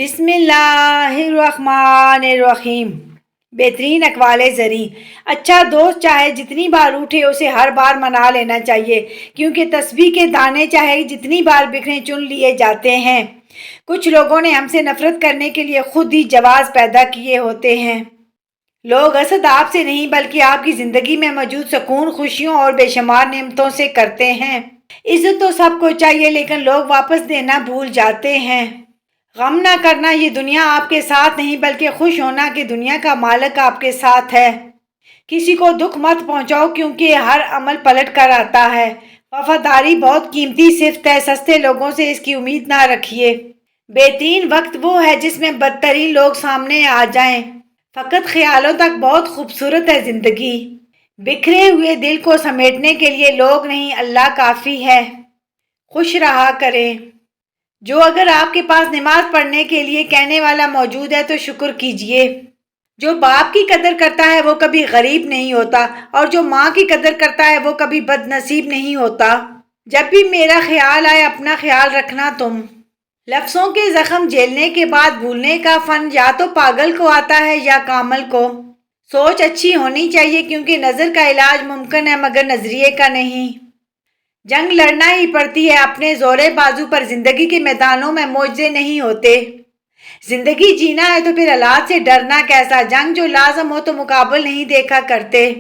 بسم اللہ الرحمن الرحیم۔ بہترین اقوال زریں۔ اچھا دوست چاہے جتنی بار اٹھے اسے ہر بار منا لینا چاہیے، کیونکہ تسبیح کے دانے چاہے جتنی بار بکھریں چن لیے جاتے ہیں۔ کچھ لوگوں نے ہم سے نفرت کرنے کے لیے خود ہی جواز پیدا کیے ہوتے ہیں۔ لوگ حسد آپ سے نہیں بلکہ آپ کی زندگی میں موجود سکون، خوشیوں اور بے شمار نعمتوں سے کرتے ہیں۔ عزت تو سب کو چاہیے، لیکن لوگ واپس دینا بھول جاتے ہیں۔ غم نہ کرنا، یہ دنیا آپ کے ساتھ نہیں بلکہ خوش ہونا کہ دنیا کا مالک آپ کے ساتھ ہے۔ کسی کو دکھ مت پہنچاؤ، کیونکہ ہر عمل پلٹ کر آتا ہے۔ وفاداری بہت قیمتی صفت ہے، سستے لوگوں سے اس کی امید نہ رکھیے۔ بہترین وقت وہ ہے جس میں بدترین لوگ سامنے آ جائیں۔ فقط خیالوں تک بہت خوبصورت ہے زندگی۔ بکھرے ہوئے دل کو سمیٹنے کے لیے لوگ نہیں، اللہ کافی ہے۔ خوش رہا کریں۔ اگر آپ کے پاس نماز پڑھنے کے لیے کہنے والا موجود ہے تو شکر کیجئے۔ جو باپ کی قدر کرتا ہے وہ کبھی غریب نہیں ہوتا، اور جو ماں کی قدر کرتا ہے وہ کبھی بد نصیب نہیں ہوتا۔ جب بھی میرا خیال آئے اپنا خیال رکھنا تم۔ لفظوں کے زخم جھیلنے کے بعد بھولنے کا فن یا تو پاگل کو آتا ہے یا کامل کو۔ سوچ اچھی ہونی چاہیے، کیونکہ نظر کا علاج ممکن ہے مگر نظریے کا نہیں۔ جنگ لڑنا ہی پڑتی ہے اپنے زورے بازو پر، زندگی کے میدانوں میں معجزے نہیں ہوتے۔ زندگی جینا ہے تو پھر حالات سے ڈرنا کیسا، جنگ جو لازم ہو تو مقابل نہیں دیکھا کرتے۔